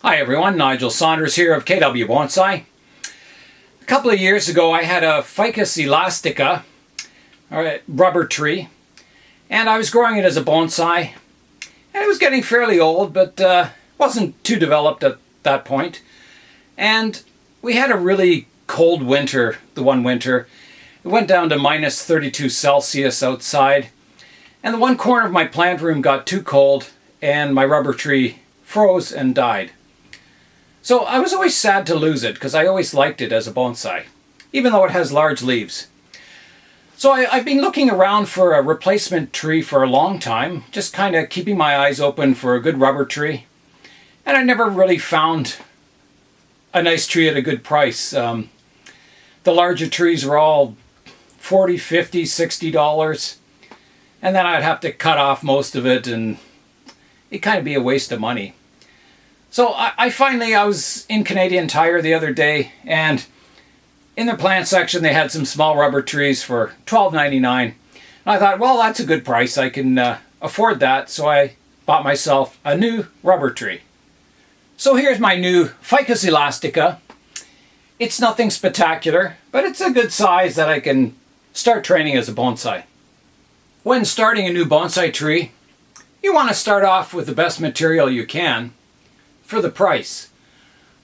Hi everyone, Nigel Saunders here of KW Bonsai. A couple of years ago I had a Ficus elastica, or rubber tree, and I was growing it as a bonsai. And it was getting fairly old, but wasn't too developed at that point. And we had a really cold winter, the one winter. It went down to minus 32 Celsius outside. And the one corner of my plant room got too cold and my rubber tree froze and died. So I was always sad to lose it because I always liked it as a bonsai, even though it has large leaves. So I've been looking around for a replacement tree for a long time, just kind of keeping my eyes open for a good rubber tree. And I never really found a nice tree at a good price. The larger trees were all $40, $50, $60. And then I'd have to cut off most of it and it'd kind of be a waste of money. So I was in Canadian Tire the other day, and in their plant section they had some small rubber trees for $12.99. And I thought, well, that's a good price. I can afford that. So I bought myself a new rubber tree. So here's my new Ficus elastica. It's nothing spectacular, but it's a good size that I can start training as a bonsai. When starting a new bonsai tree, you want to start off with the best material you can for the price.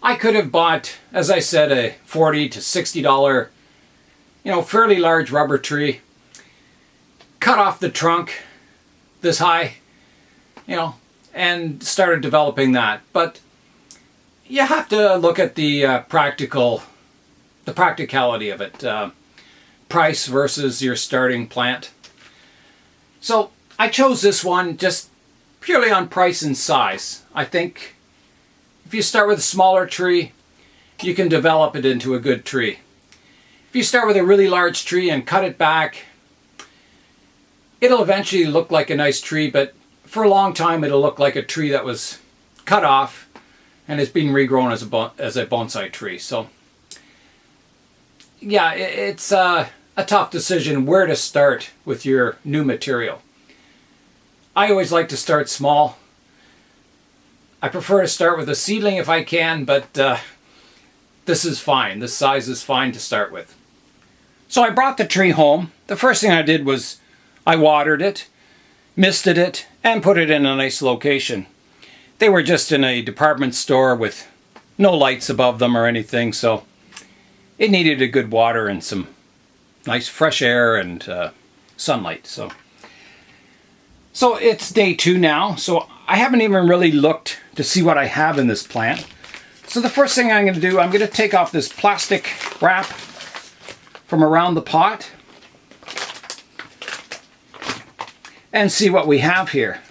I could have bought, as I said, a $40 to $60, fairly large rubber tree, cut off the trunk this high, and started developing that. But you have to look at the practicality of it. Price versus your starting plant. So I chose this one just purely on price and size. I think if you start with a smaller tree, you can develop it into a good tree. If you start with a really large tree and cut it back, it'll eventually look like a nice tree, but for a long time it'll look like a tree that was cut off and it's been regrown as a bonsai tree. So yeah, it's a tough decision where to start with your new material. I always like to start small. I prefer to start with a seedling if I can, but this is fine. This size is fine to start with. So I brought the tree home. The first thing I did was I watered it, misted it, and put it in a nice location. They were just in a department store with no lights above them or anything, so it needed a good water and some nice fresh air and sunlight. So it's day 2 now, so I haven't even really looked to see what I have in this plant. So the first thing I'm going to do, I'm going to take off this plastic wrap from around the pot and see what we have here.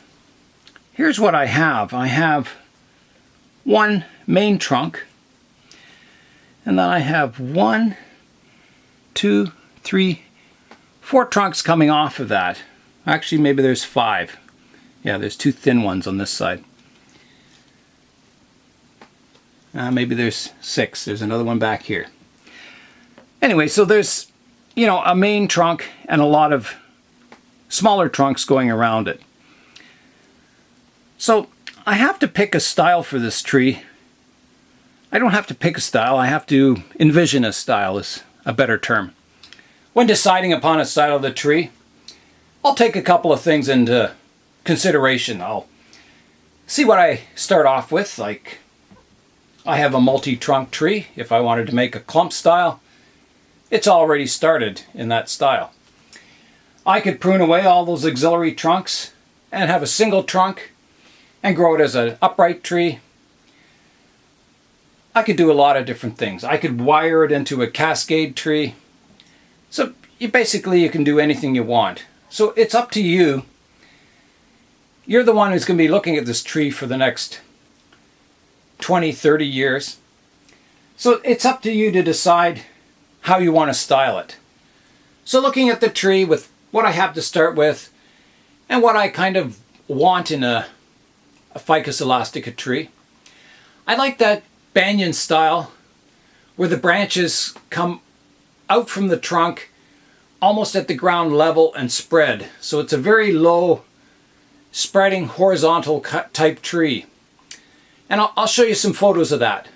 Here's what I have. I have one main trunk, and then I have 1, 2, 3, 4 trunks coming off of that. Actually, maybe there's 5. Yeah, there's 2 thin ones on this side. Maybe there's 6. There's another one back here. Anyway, so there's, a main trunk and a lot of smaller trunks going around it. So I have to pick a style for this tree. I don't have to pick a style. I have to envision a style is a better term. When deciding upon a style of the tree, I'll take a couple of things into consideration. I'll see what I start off with. Like, I have a multi-trunk tree. If I wanted to make a clump style, it's already started in that style. I could prune away all those auxiliary trunks and have a single trunk and grow it as an upright tree. I could do a lot of different things. I could wire it into a cascade tree. So you can do anything you want. So it's up to you. You're the one who's going to be looking at this tree for the next 20, 30 years. So it's up to you to decide how you want to style it. So looking at the tree with what I have to start with and what I kind of want in a Ficus elastica tree, I like that banyan style where the branches come out from the trunk almost at the ground level and spread. So it's a very low spreading horizontal type tree. And I'll show you some photos of that.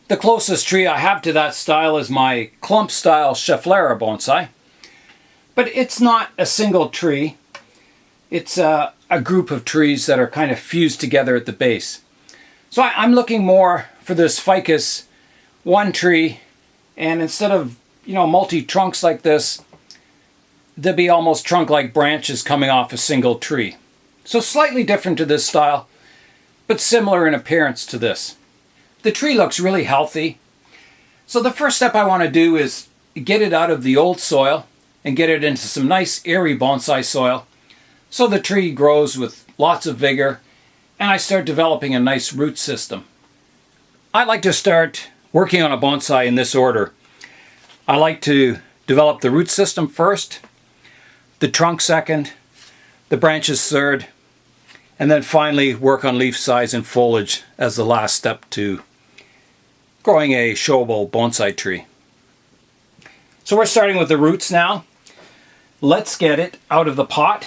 The closest tree I have to that style is my clump style Schefflera bonsai. But it's not a single tree. It's a group of trees that are kind of fused together at the base. So I'm looking more for this ficus, one tree, and instead of, multi-trunks like this, there'll be almost trunk-like branches coming off a single tree. So slightly different to this style, but similar in appearance to this. The tree looks really healthy. So the first step I want to do is get it out of the old soil and get it into some nice airy bonsai soil so the tree grows with lots of vigor and I start developing a nice root system. I like to start working on a bonsai in this order. I like to develop the root system first, the trunk second, the branches third, and then finally work on leaf size and foliage as the last step to growing a showable bonsai tree. So we're starting with the roots now. Let's get it out of the pot.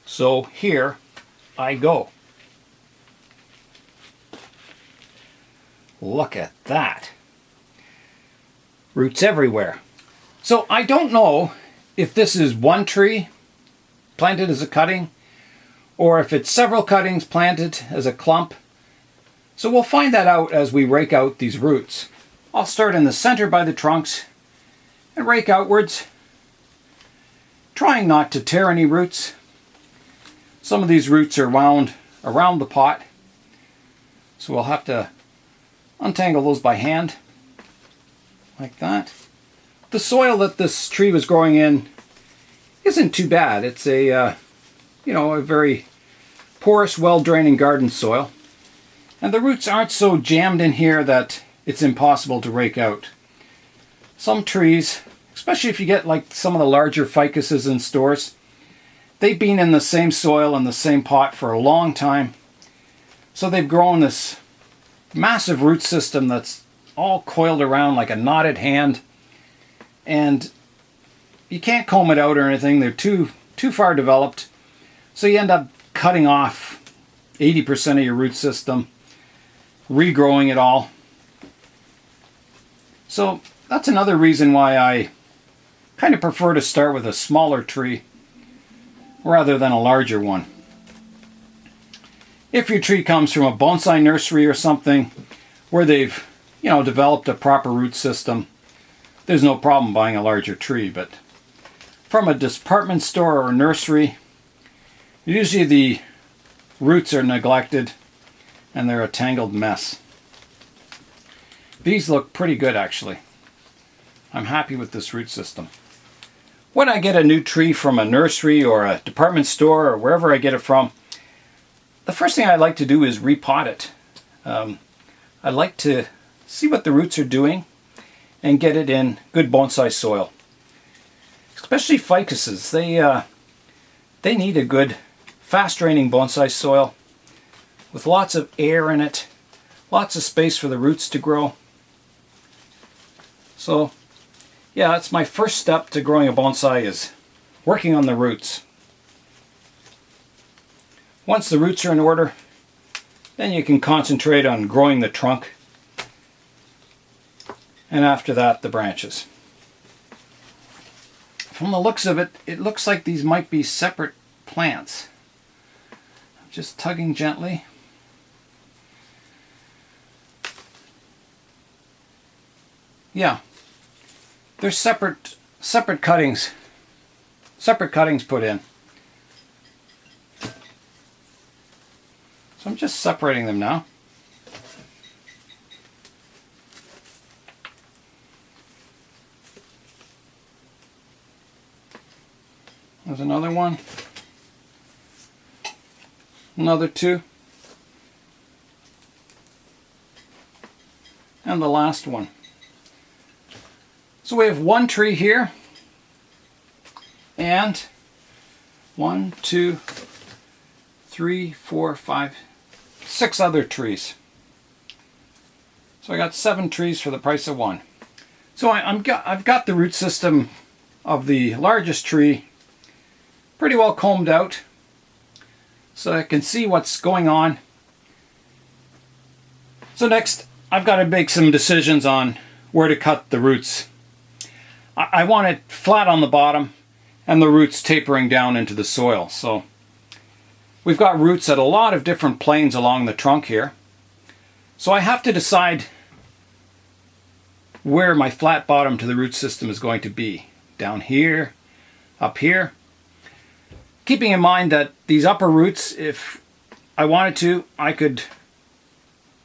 So here I go. Look at that. Roots everywhere. So I don't know if this is one tree planted as a cutting or if it's several cuttings planted as a clump. So we'll find that out as we rake out these roots. I'll start in the center by the trunks and rake outwards, trying not to tear any roots. Some of these roots are wound around the pot, so we'll have to untangle those by hand, like that. The soil that this tree was growing in isn't too bad. It's a very porous, well-draining garden soil. And the roots aren't so jammed in here that it's impossible to rake out. Some trees, especially if you get like some of the larger ficuses in stores, they've been in the same soil and the same pot for a long time. So they've grown this massive root system that's all coiled around like a knotted hand. And you can't comb it out or anything. They're too far developed. So you end up cutting off 80% of your root system, regrowing it all. So that's another reason why I kind of prefer to start with a smaller tree rather than a larger one. If your tree comes from a bonsai nursery or something where they've, developed a proper root system, there's no problem buying a larger tree. But from a department store or nursery, usually the roots are neglected and they're a tangled mess. These look pretty good actually. I'm happy with this root system. When I get a new tree from a nursery or a department store or wherever I get it from, the first thing I like to do is repot it. I like to see what the roots are doing and get it in good bonsai soil. Especially ficuses, they need a good fast draining bonsai soil with lots of air in it, lots of space for the roots to grow. So yeah, that's my first step to growing a bonsai, is working on the roots. Once the roots are in order, then you can concentrate on growing the trunk, and after that the branches. From the looks of it, it looks like these might be separate plants. I'm just tugging gently. Yeah, there's separate cuttings put in. So I'm just separating them now. There's another one. Another two. And the last one. So we have one tree here. And 1, 2, 3, 4, 5, 6 other trees. So I got 7 trees for the price of one. So I've got the root system of the largest tree pretty well combed out, so I can see what's going on. So next, I've got to make some decisions on where to cut the roots. I want it flat on the bottom and the roots tapering down into the soil. So we've got roots at a lot of different planes along the trunk here. So I have to decide where my flat bottom to the root system is going to be. Down here, up here. Keeping in mind that these upper roots, if I wanted to, I could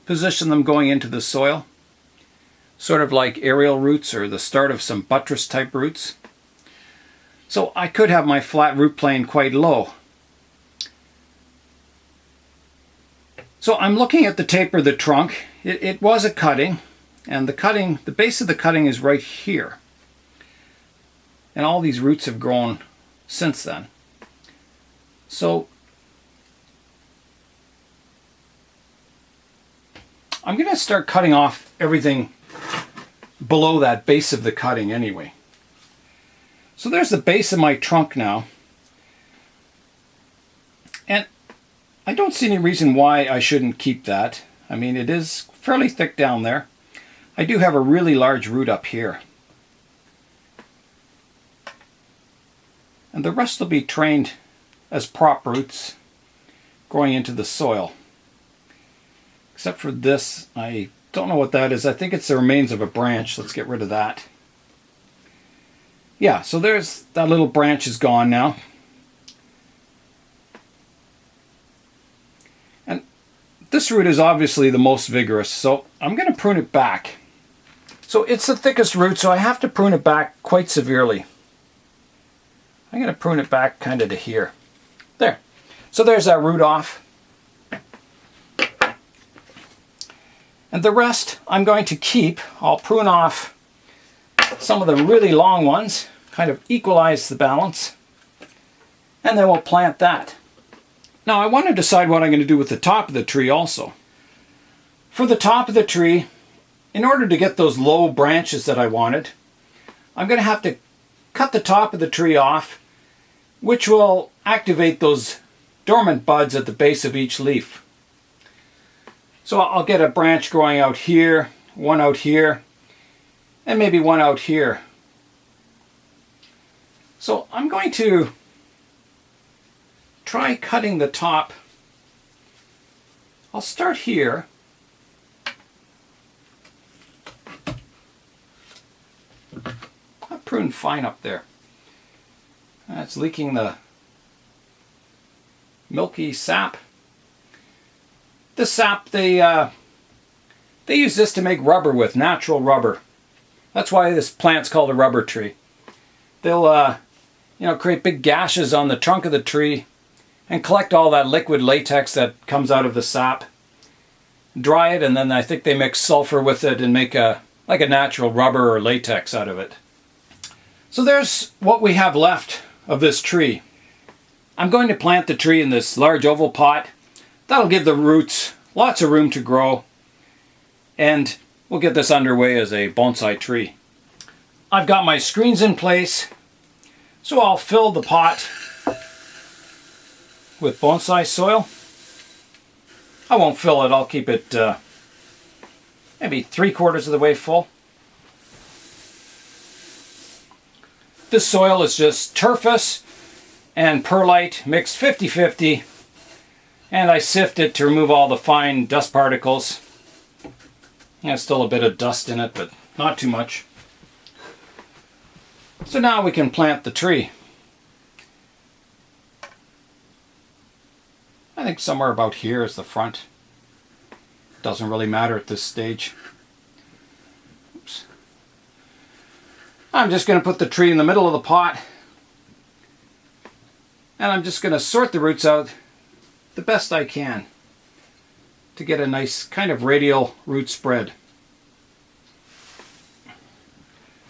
position them going into the soil. Sort of like aerial roots or the start of some buttress type roots. So I could have my flat root plane quite low. So I'm looking at the taper of the trunk. It was a cutting, and the base of the cutting is right here. And all these roots have grown since then. So I'm going to start cutting off everything below that base of the cutting anyway. So there's the base of my trunk now. And I don't see any reason why I shouldn't keep that. I mean, it is fairly thick down there. I do have a really large root up here. And the rest will be trained as prop roots growing into the soil. Except for this, I don't know what that is. I think it's the remains of a branch. Let's get rid of that. Yeah, so there's that little branch is gone now. And this root is obviously the most vigorous, so I'm going to prune it back. So it's the thickest root, so I have to prune it back quite severely. I'm going to prune it back kind of to here. There. So there's that root off. And the rest I'm going to keep. I'll prune off some of the really long ones, kind of equalize the balance, and then we'll plant that. Now I want to decide what I'm going to do with the top of the tree also. For the top of the tree, in order to get those low branches that I wanted, I'm going to have to cut the top of the tree off, which will activate those dormant buds at the base of each leaf. So I'll get a branch growing out here, one out here, and maybe one out here. So I'm going to try cutting the top. I'll start here. I'll prune fine up there. That's leaking the milky sap. The sap, they use this to make rubber with, natural rubber. That's why this plant's called a rubber tree. They'll create big gashes on the trunk of the tree and collect all that liquid latex that comes out of the sap, dry it, and then I think they mix sulfur with it and make like a natural rubber or latex out of it. So there's what we have left of this tree. I'm going to plant the tree in this large oval pot. That'll give the roots lots of room to grow, and we'll get this underway as a bonsai tree. I've got my screens in place, so I'll fill the pot with bonsai soil. I won't fill it, I'll keep it maybe 3/4 of the way full. This soil is just turfus and perlite mixed 50-50. And I sift it to remove all the fine dust particles. There's still a bit of dust in it, but not too much. So now we can plant the tree. I think somewhere about here is the front. Doesn't really matter at this stage. Oops. I'm just going to put the tree in the middle of the pot. And I'm just going to sort the roots out the best I can to get a nice kind of radial root spread.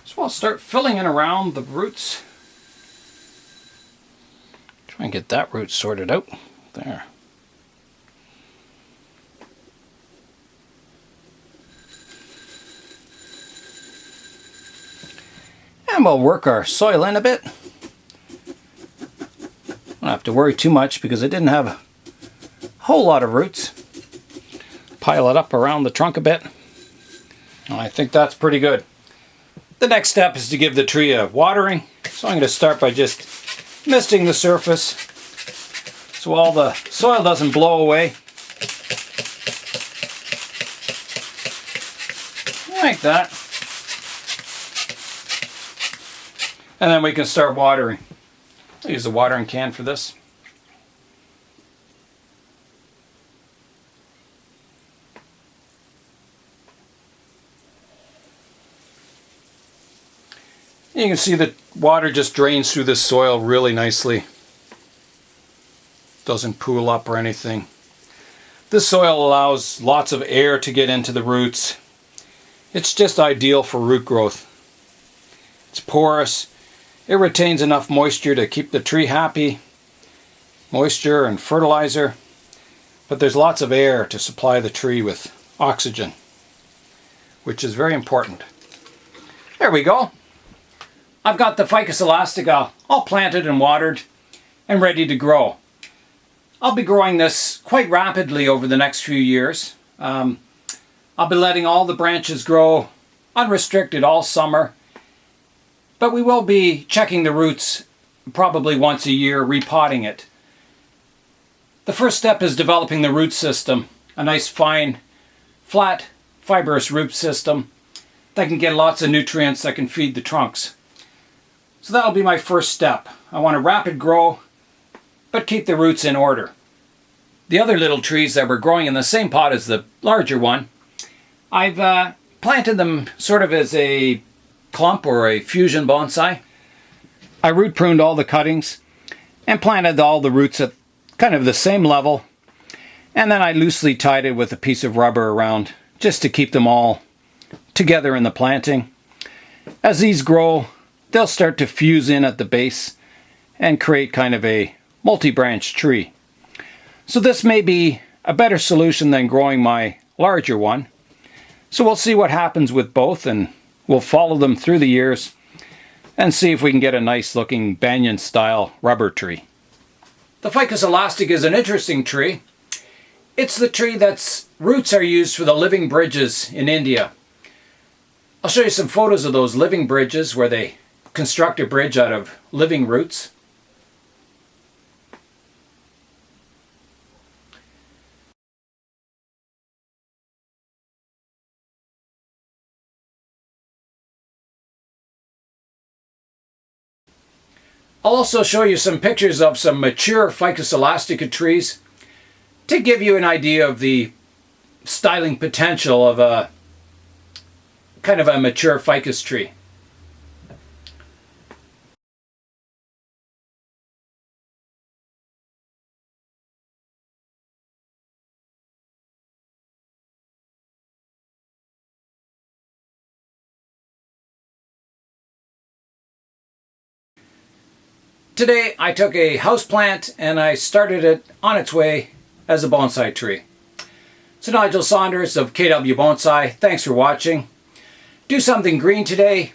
So I'll start filling in around the roots. Try and get that root sorted out. There. And And we'll work our soil in a bit. Don't have to worry too much because I didn't have a whole lot of roots. Pile it up around the trunk a bit. I think that's pretty good. The next step is to give the tree a watering. So I'm going to start by just misting the surface so all the soil doesn't blow away. Like that. And then we can start watering. I'll use a watering can for this. You can see the water just drains through the soil really nicely. Doesn't pool up or anything. This soil allows lots of air to get into the roots. It's just ideal for root growth. It's porous. It retains enough moisture to keep the tree happy. Moisture and fertilizer. But there's lots of air to supply the tree with oxygen, which is very important. There we go. I've got the Ficus elastica all planted and watered and ready to grow. I'll be growing this quite rapidly over the next few years. I'll be letting all the branches grow unrestricted all summer, but we will be checking the roots probably once a year, repotting it. The first step is developing the root system, a nice fine, flat, fibrous root system that can get lots of nutrients that can feed the trunks. So that'll be my first step. I want a rapid grow, but keep the roots in order. The other little trees that were growing in the same pot as the larger one, I've planted them sort of as a clump or a fusion bonsai. I root pruned all the cuttings and planted all the roots at kind of the same level, and then I loosely tied it with a piece of rubber around just to keep them all together in the planting. As these grow, they'll start to fuse in at the base and create kind of a multi-branch tree. So this may be a better solution than growing my larger one. So we'll see what happens with both, and we'll follow them through the years and see if we can get a nice looking banyan style rubber tree. The Ficus elastica is an interesting tree. It's the tree that's roots are used for the living bridges in India. I'll show you some photos of those living bridges where they construct a bridge out of living roots. I'll also show you some pictures of some mature Ficus elastica trees to give you an idea of the styling potential of a kind of a mature ficus tree. Today I took a houseplant and I started it on its way as a bonsai tree. So Nigel Saunders of KW Bonsai, thanks for watching. Do something green today.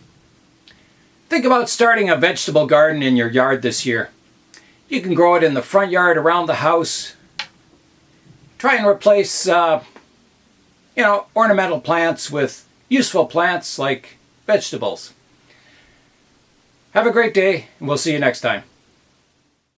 Think about starting a vegetable garden in your yard this year. You can grow it in the front yard around the house. Try and replace ornamental plants with useful plants like vegetables. Have a great day, and we'll see you next time.